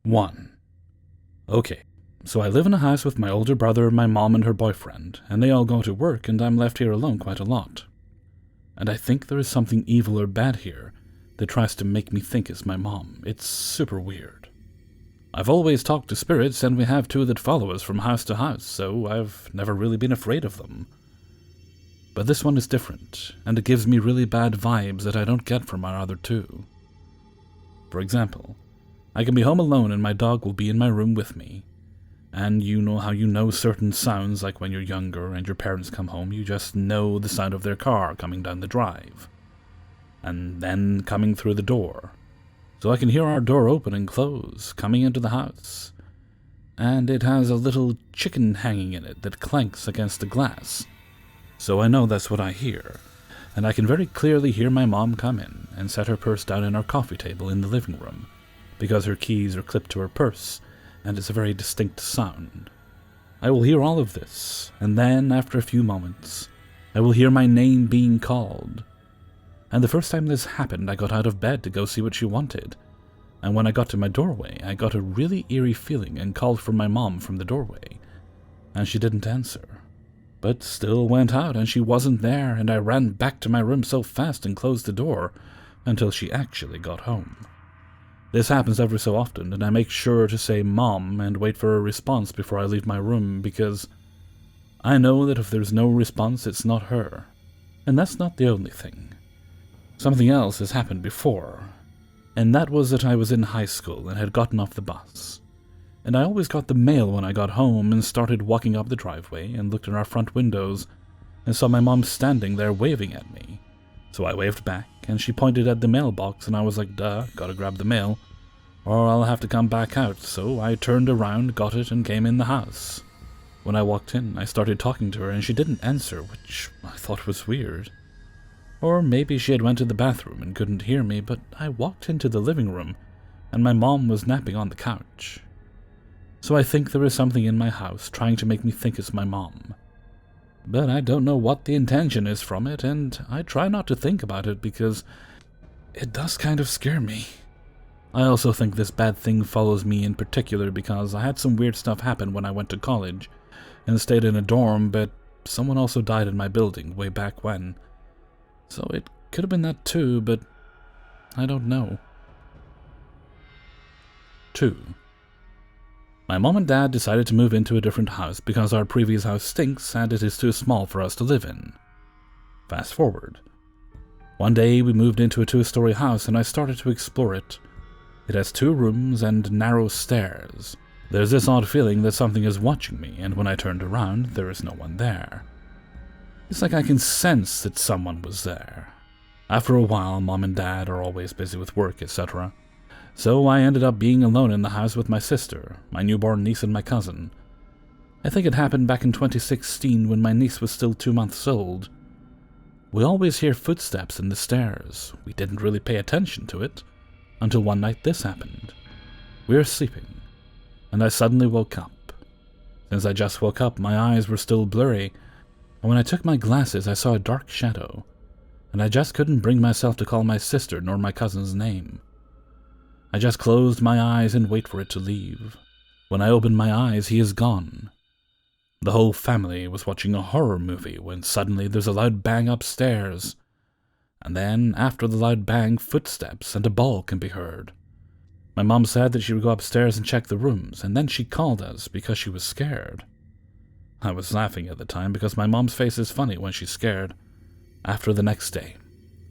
1. Okay, so I live in a house with my older brother, my mom, and her boyfriend, and they all go to work, and I'm left here alone quite a lot. And I think there is something evil or bad here that tries to make me think it's my mom. It's super weird. I've always talked to spirits, and we have 2 that follow us from house to house, so I've never really been afraid of them. But this one is different, and it gives me really bad vibes that I don't get from our other 2. For example, I can be home alone and my dog will be in my room with me. And you know how you know certain sounds, like when you're younger and your parents come home, you just know the sound of their car coming down the drive. And then coming through the door. So I can hear our door open and close, coming into the house. And it has a little chicken hanging in it that clanks against the glass. So I know that's what I hear. And I can very clearly hear my mom come in and set her purse down on our coffee table in the living room, because her keys are clipped to her purse, and it's a very distinct sound. I will hear all of this, and then, after a few moments, I will hear my name being called. And the first time this happened, I got out of bed to go see what she wanted, and when I got to my doorway, I got a really eerie feeling and called for my mom from the doorway, and she didn't answer, but still went out, and she wasn't there, and I ran back to my room so fast and closed the door until she actually got home. This happens every so often, and I make sure to say Mom and wait for a response before I leave my room, because I know that if there's no response, it's not her. And that's not the only thing. Something else has happened before, and that was that I was in high school and had gotten off the bus. And I always got the mail when I got home and started walking up the driveway and looked in our front windows and saw my mom standing there waving at me. So I waved back, and she pointed at the mailbox, and I was like, duh, gotta grab the mail, or I'll have to come back out. So I turned around, got it, and came in the house. When I walked in, I started talking to her, and she didn't answer, which I thought was weird. Or maybe she had went to the bathroom and couldn't hear me, but I walked into the living room, and my mom was napping on the couch. So I think there is something in my house trying to make me think it's my mom. But I don't know what the intention is from it, and I try not to think about it because it does kind of scare me. I also think this bad thing follows me in particular because I had some weird stuff happen when I went to college and stayed in a dorm, but someone also died in my building way back when. So it could have been that too, but I don't know. 2. My mom and dad decided to move into a different house because our previous house stinks and it is too small for us to live in. Fast forward. One day we moved into a 2-story house and I started to explore it. It has 2 rooms and narrow stairs. There's this odd feeling that something is watching me, and when I turned around, there is no one there. It's like I can sense that someone was there. After a while, mom and dad are always busy with work, etc. So I ended up being alone in the house with my sister, my newborn niece, and my cousin. I think it happened back in 2016 when my niece was still 2 months old. We always hear footsteps in the stairs. We didn't really pay attention to it, until one night this happened. We were sleeping, and I suddenly woke up. Since I just woke up, my eyes were still blurry, and when I took my glasses, I saw a dark shadow, and I just couldn't bring myself to call my sister nor my cousin's name. I just closed my eyes and wait for it to leave. When I opened my eyes, he is gone. The whole family was watching a horror movie when suddenly there's a loud bang upstairs. And then, after the loud bang, footsteps and a ball can be heard. My mom said that she would go upstairs and check the rooms, and then she called us because she was scared. I was laughing at the time because my mom's face is funny when she's scared. After the next day,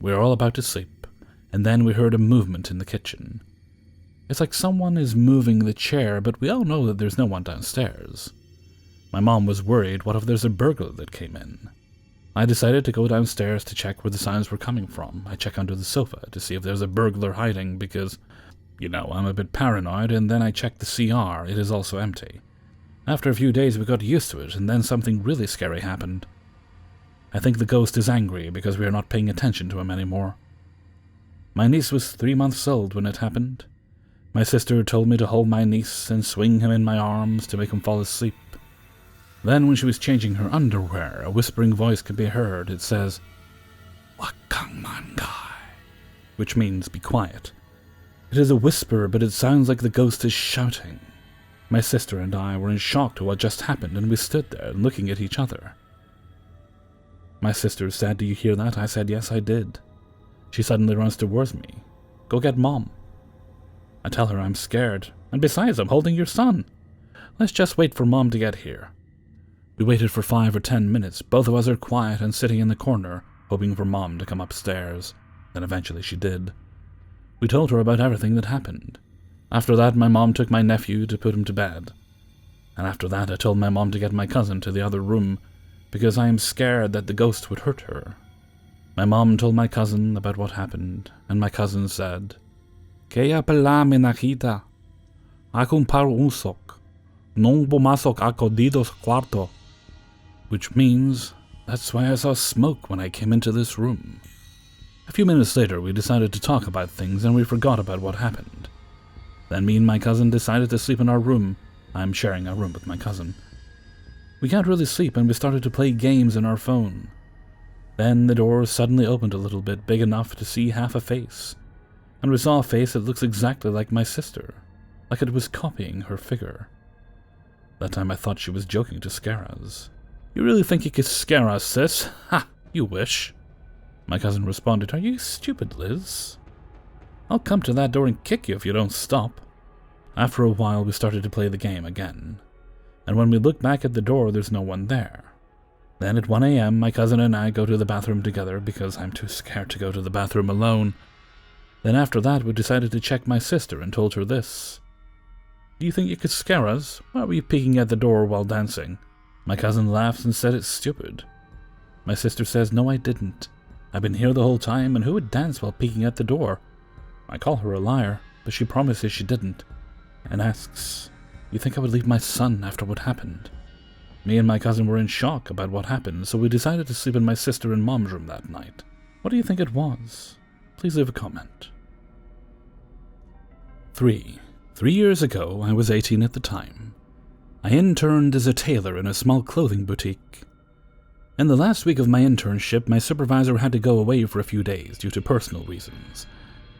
we were all about to sleep, and then we heard a movement in the kitchen. It's like someone is moving the chair, but we all know that there's no one downstairs. My mom was worried, what if there's a burglar that came in? I decided to go downstairs to check where the sounds were coming from. I check under the sofa to see if there's a burglar hiding because, I'm a bit paranoid, and then I check the CR. It is also empty. After a few days we got used to it, and then something really scary happened. I think the ghost is angry because we are not paying attention to him anymore. My niece was 3 months old when it happened. My sister told me to hold my niece and swing him in my arms to make him fall asleep. Then when she was changing her underwear, a whispering voice could be heard. It says, "Wakang man gai," which means be quiet. It is a whisper, but it sounds like the ghost is shouting. My sister and I were in shock to what just happened, and we stood there looking at each other. My sister said, "Do you hear that?" I said, "Yes, I did." She suddenly runs towards me. "Go get Mom." I tell her I'm scared, and besides, I'm holding your son. Let's just wait for Mom to get here. We waited for 5 or 10 minutes. Both of us are quiet and sitting in the corner, hoping for Mom to come upstairs. Then eventually she did. We told her about everything that happened. After that, my mom took my nephew to put him to bed. And after that, I told my mom to get my cousin to the other room, because I am scared that the ghost would hurt her. My mom told my cousin about what happened, and my cousin said, "Kaya pala may nakita. Akong parusok. Nung pumasok ako dito sa kwarto." Which means, that's why I saw smoke when I came into this room. A few minutes later, we decided to talk about things, and we forgot about what happened. Then me and my cousin decided to sleep in our room. I'm sharing a room with my cousin. We can't really sleep, and we started to play games on our phone. Then the door suddenly opened a little bit, big enough to see half a face. And we saw a face that looks exactly like my sister, like it was copying her figure. That time I thought she was joking to scare us. "You really think you could scare us, sis? Ha! You wish." My cousin responded, "Are you stupid, Liz? I'll come to that door and kick you if you don't stop." After a while, we started to play the game again. And when we look back at the door, there's no one there. Then at 1 a.m., my cousin and I go to the bathroom together because I'm too scared to go to the bathroom alone. Then after that, we decided to check my sister and told her this. "Do you think you could scare us? Why were you peeking at the door while dancing?" My cousin laughs and said it's stupid. My sister says, "No, I didn't. I've been here the whole time, and who would dance while peeking at the door?" I call her a liar, but she promises she didn't, and asks, "You think I would leave my son after what happened?" Me and my cousin were in shock about what happened, so we decided to sleep in my sister and mom's room that night. What do you think it was? Please leave a comment. 3 years ago, I was 18 at the time. I interned as a tailor in a small clothing boutique. In the last week of my internship, my supervisor had to go away for a few days due to personal reasons,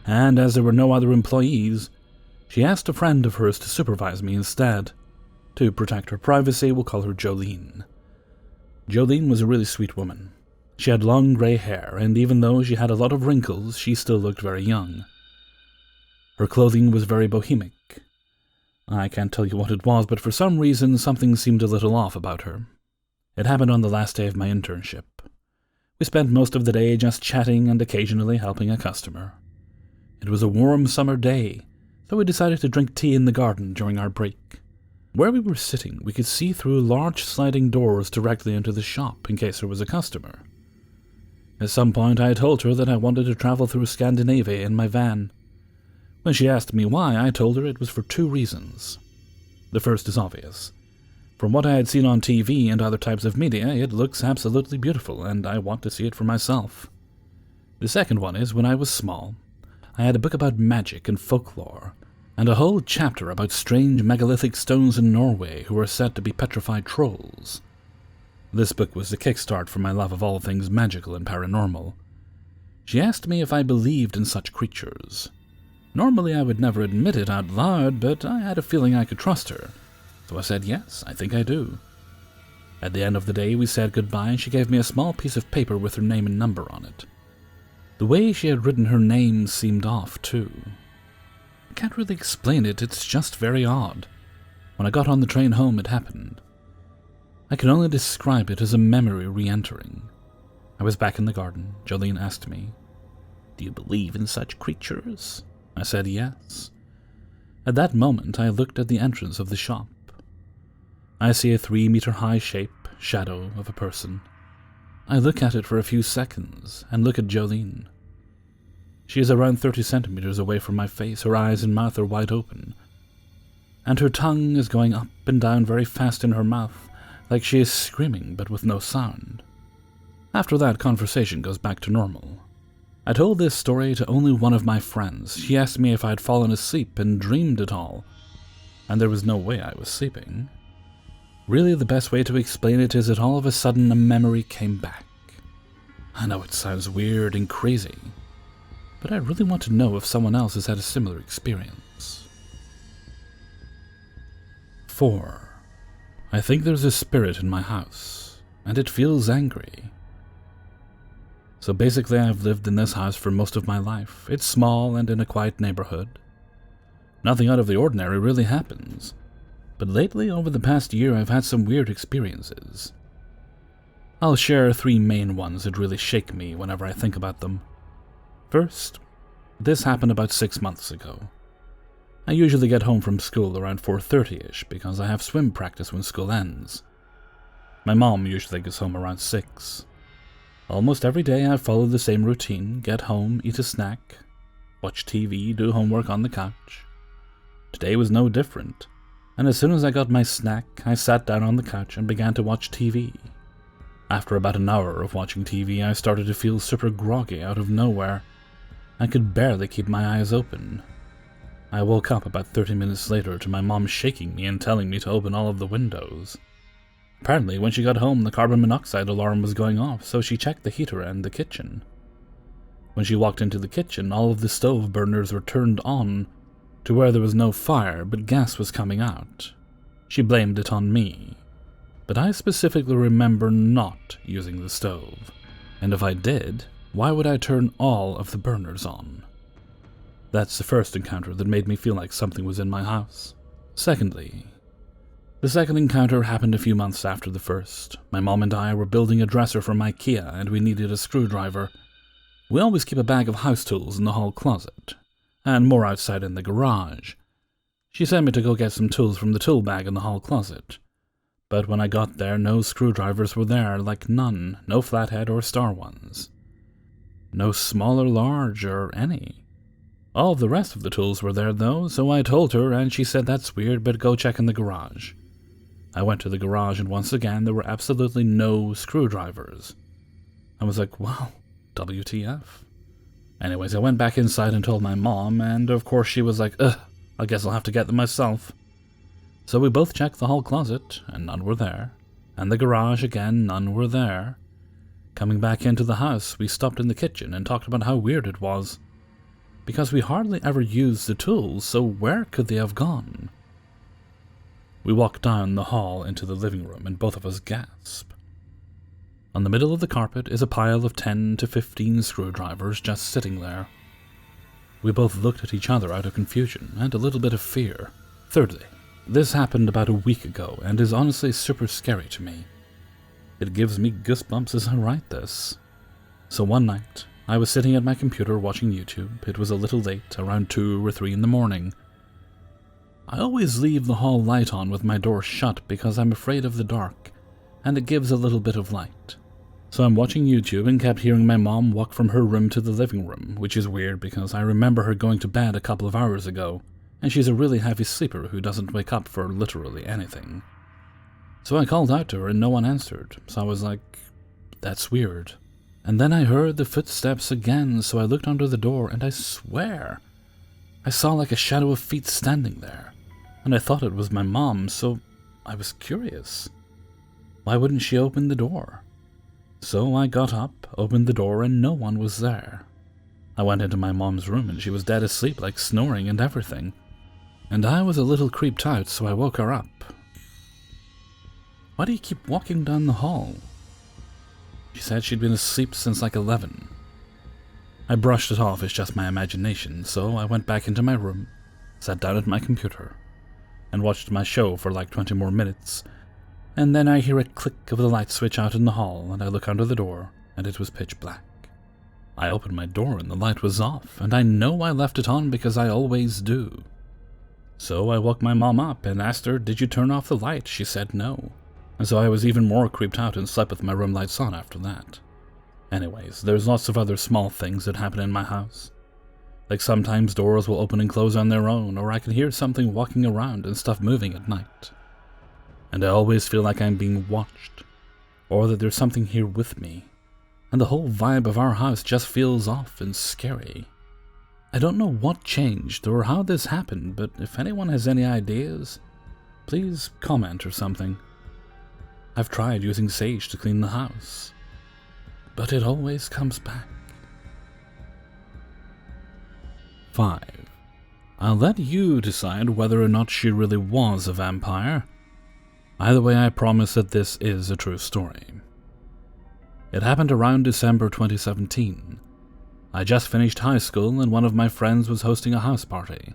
and as there were no other employees, she asked a friend of hers to supervise me instead. To protect her privacy, we'll call her Jolene. Jolene was a really sweet woman. She had long grey hair, and even though she had a lot of wrinkles, she still looked very young. Her clothing was very bohemic. I can't tell you what it was, but for some reason something seemed a little off about her. It happened on the last day of my internship. We spent most of the day just chatting and occasionally helping a customer. It was a warm summer day, so we decided to drink tea in the garden during our break. Where we were sitting, we could see through large sliding doors directly into the shop in case there was a customer. At some point I told her that I wanted to travel through Scandinavia in my van. When she asked me why, I told her it was for 2 reasons. The first is obvious. From what I had seen on TV and other types of media, it looks absolutely beautiful, and I want to see it for myself. The second one is, when I was small, I had a book about magic and folklore, and a whole chapter about strange megalithic stones in Norway who are said to be petrified trolls. This book was the kickstart for my love of all things magical and paranormal. She asked me if I believed in such creatures. Normally I would never admit it out loud, but I had a feeling I could trust her, so I said yes, I think I do. At the end of the day we said goodbye, and she gave me a small piece of paper with her name and number on it. The way she had written her name seemed off, too. I can't really explain it, it's just very odd. When I got on the train home, it happened. I can only describe it as a memory re-entering. I was back in the garden. Jolene asked me, "Do you believe in such creatures?" I said yes. At that moment, I looked at the entrance of the shop. I see a 3-meter-high shadow of a person. I look at it for a few seconds, and look at Jolene. She is around 30 centimeters away from my face, her eyes and mouth are wide open, and her tongue is going up and down very fast in her mouth, like she is screaming but with no sound. After that, conversation goes back to normal. I told this story to only one of my friends. She asked me if I had fallen asleep and dreamed it all, and there was no way I was sleeping. Really, the best way to explain it is that all of a sudden a memory came back. I know it sounds weird and crazy, but I really want to know if someone else has had a similar experience. 4. I think there's a spirit in my house, and it feels angry. So basically I've lived in this house for most of my life. It's small and in a quiet neighborhood. Nothing out of the ordinary really happens, but lately over the past year I've had some weird experiences. I'll share 3 main ones that really shake me whenever I think about them. First, this happened about 6 months ago. I usually get home from school around 4:30ish because I have swim practice when school ends. My mom usually gets home around 6. Almost every day I follow the same routine: get home, eat a snack, watch TV, do homework on the couch. Today was no different, and as soon as I got my snack, I sat down on the couch and began to watch TV. After about an hour of watching TV, I started to feel super groggy out of nowhere. I could barely keep my eyes open. I woke up about 30 minutes later to my mom shaking me and telling me to open all of the windows. Apparently, when she got home, the carbon monoxide alarm was going off, so she checked the heater and the kitchen. When she walked into the kitchen, all of the stove burners were turned on to where there was no fire, but gas was coming out. She blamed it on me, but I specifically remember not using the stove, and if I did, why would I turn all of the burners on? That's the first encounter that made me feel like something was in my house. Secondly, the second encounter happened a few months after the first. My mom and I were building a dresser from IKEA and we needed a screwdriver. We always keep a bag of house tools in the hall closet, and more outside in the garage. She sent me to go get some tools from the tool bag in the hall closet. But when I got there, no screwdrivers were there, like none, no flathead or star ones. No small or large or any. All of the rest of the tools were there though, so I told her and she said that's weird, but go check in the garage. I went to the garage and once again there were absolutely no screwdrivers. I was like, wow, WTF. Anyways, I went back inside and told my mom, and of course she was like, I guess I'll have to get them myself. So we both checked the hall closet, and none were there. And the garage again, none were there. Coming back into the house, we stopped in the kitchen and talked about how weird it was. Because we hardly ever used the tools, so where could they have gone? We walked down the hall into the living room, and both of us gasped. On the middle of the carpet is a pile of 10 to 15 screwdrivers just sitting there. We both looked at each other out of confusion and a little bit of fear. Thirdly, this happened about a week ago and is honestly super scary to me. It gives me goosebumps as I write this. So one night, I was sitting at my computer watching YouTube. It was a little late, around 2 or 3 in the morning. I always leave the hall light on with my door shut because I'm afraid of the dark, and it gives a little bit of light. So I'm watching YouTube and kept hearing my mom walk from her room to the living room, which is weird because I remember her going to bed a couple of hours ago, and she's a really heavy sleeper who doesn't wake up for literally anything. So I called out to her and no one answered, so I was like, that's weird. And then I heard the footsteps again, so I looked under the door and I swear, I saw like a shadow of feet standing there, and I thought it was my mom, so I was curious. Why wouldn't she open the door? So I got up, opened the door, and no one was there. I went into my mom's room and she was dead asleep, like snoring and everything. And I was a little creeped out, so I woke her up. Why do you keep walking down the hall? She said she'd been asleep since like 11. I brushed it off as just my imagination, so I went back into my room, sat down at my computer, and watched my show for like 20 more minutes. And then I hear a click of the light switch out in the hall, and I look under the door, and it was pitch black. I opened my door and the light was off, and I know I left it on because I always do. So I woke my mom up and asked her, did you turn off the light? She said no. And so I was even more creeped out and slept with my room lights on after that. Anyways, there's lots of other small things that happen in my house. Like sometimes doors will open and close on their own, or I can hear something walking around and stuff moving at night. And I always feel like I'm being watched, or that there's something here with me, and the whole vibe of our house just feels off and scary. I don't know what changed or how this happened, but if anyone has any ideas, please comment or something. I've tried using sage to clean the house, but it always comes back. 5. I'll let you decide whether or not she really was a vampire. Either way, I promise that this is a true story. It happened around December 2017. I just finished high school and one of my friends was hosting a house party.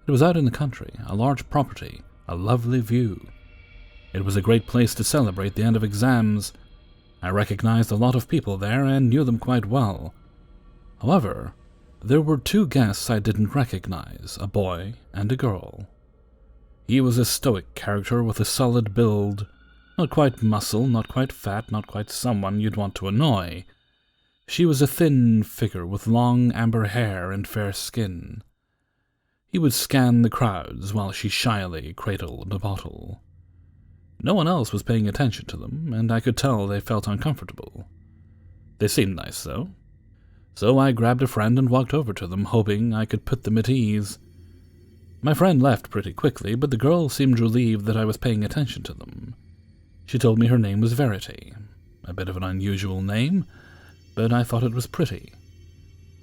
It was out in the country, a large property, a lovely view. It was a great place to celebrate the end of exams. I recognized a lot of people there and knew them quite well. However, there were 2 guests I didn't recognize, a boy and a girl. He was a stoic character with a solid build, not quite muscle, not quite fat, not quite someone you'd want to annoy. She was a thin figure with long amber hair and fair skin. He would scan the crowds while she shyly cradled a bottle. No one else was paying attention to them, and I could tell they felt uncomfortable. They seemed nice, though. So I grabbed a friend and walked over to them, hoping I could put them at ease. My friend left pretty quickly, but the girl seemed relieved that I was paying attention to them. She told me her name was Verity, a bit of an unusual name, but I thought it was pretty.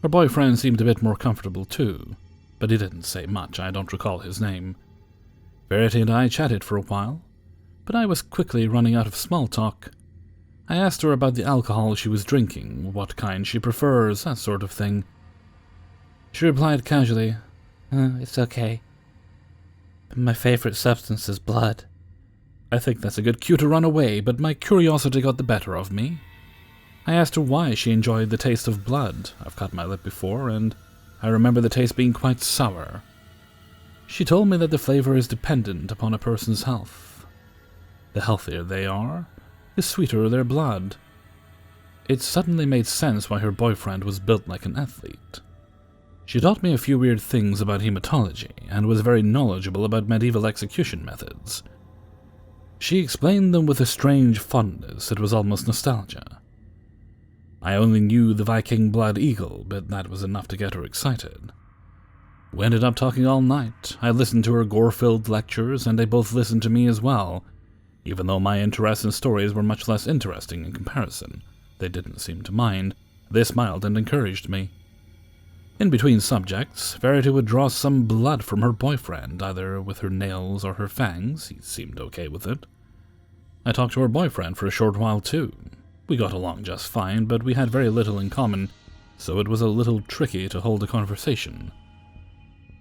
Her boyfriend seemed a bit more comfortable too, but he didn't say much. I don't recall his name. Verity and I chatted for a while, but I was quickly running out of small talk. I asked her about the alcohol she was drinking, what kind she prefers, that sort of thing. She replied casually, "It's okay. But my favorite substance is blood." I think that's a good cue to run away, but my curiosity got the better of me. I asked her why she enjoyed the taste of blood. I've cut my lip before, and I remember the taste being quite sour. She told me that the flavor is dependent upon a person's health. The healthier they are, the sweeter their blood. It suddenly made sense why her boyfriend was built like an athlete. She taught me a few weird things about hematology, and was very knowledgeable about medieval execution methods. She explained them with a strange fondness. It was almost nostalgia. I only knew the Viking blood eagle, but that was enough to get her excited. We ended up talking all night. I listened to her gore-filled lectures, and they both listened to me as well. Even though my interests and stories were much less interesting in comparison, they didn't seem to mind. They smiled and encouraged me. In between subjects, Verity would draw some blood from her boyfriend, either with her nails or her fangs. He seemed okay with it. I talked to her boyfriend for a short while too. We got along just fine, but we had very little in common, so it was a little tricky to hold a conversation.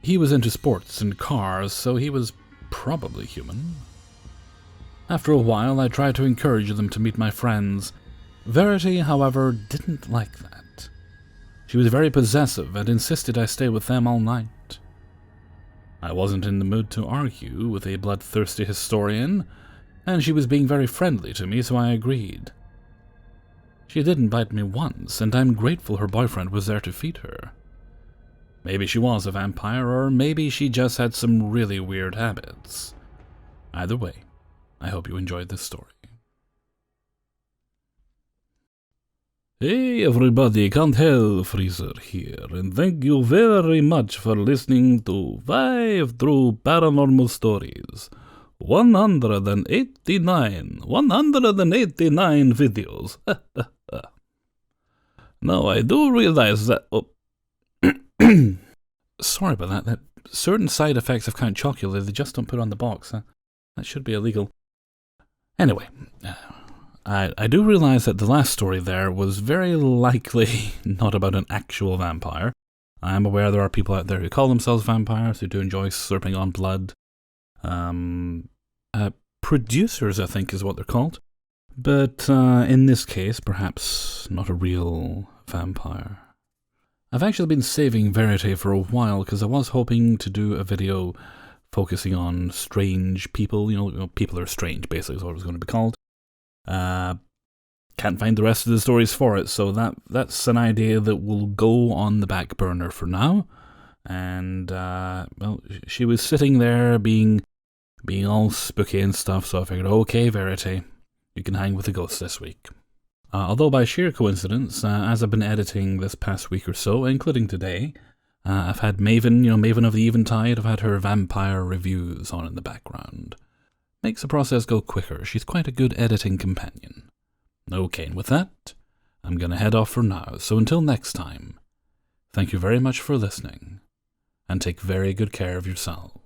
He was into sports and cars, so he was probably human. After a while, I tried to encourage them to meet my friends. Verity, however, didn't like that. She was very possessive and insisted I stay with them all night. I wasn't in the mood to argue with a bloodthirsty historian, and she was being very friendly to me, so I agreed. She didn't bite me once, and I'm grateful her boyfriend was there to feed her. Maybe she was a vampire, or maybe she just had some really weird habits. Either way, I hope you enjoyed this story. Hey everybody, Hellfreezer here, and thank you very much for listening to 5 True Paranormal Stories. 189 videos. Now, I do realize that... Sorry about that. That certain side effects of Count Chocula, they just don't put on the box. That should be illegal. Anyway, I do realize that the last story there was very likely not about an actual vampire. I am aware there are people out there who call themselves vampires, who do enjoy slurping on blood. Producers, I think, is what they're called. But in this case, perhaps not a real vampire. I've actually been saving Verity for a while because I was hoping to do a video focusing on strange people. You know, people are strange, basically, is what it was going to be called. Can't find the rest of the stories for it, so that's an idea that will go on the back burner for now. And, well, she was sitting there being all spooky and stuff, so I figured, okay, Verity, you can hang with the ghosts this week. Although by sheer coincidence, as I've been editing this past week or so, including today, I've had Maven, Maven of the Eventide, I've had her vampire reviews on in the background. Makes the process go quicker. She's quite a good editing companion. Okay, and with that, I'm gonna head off for now, so until next time, Thank you very much for listening, and take very good care of yourselves.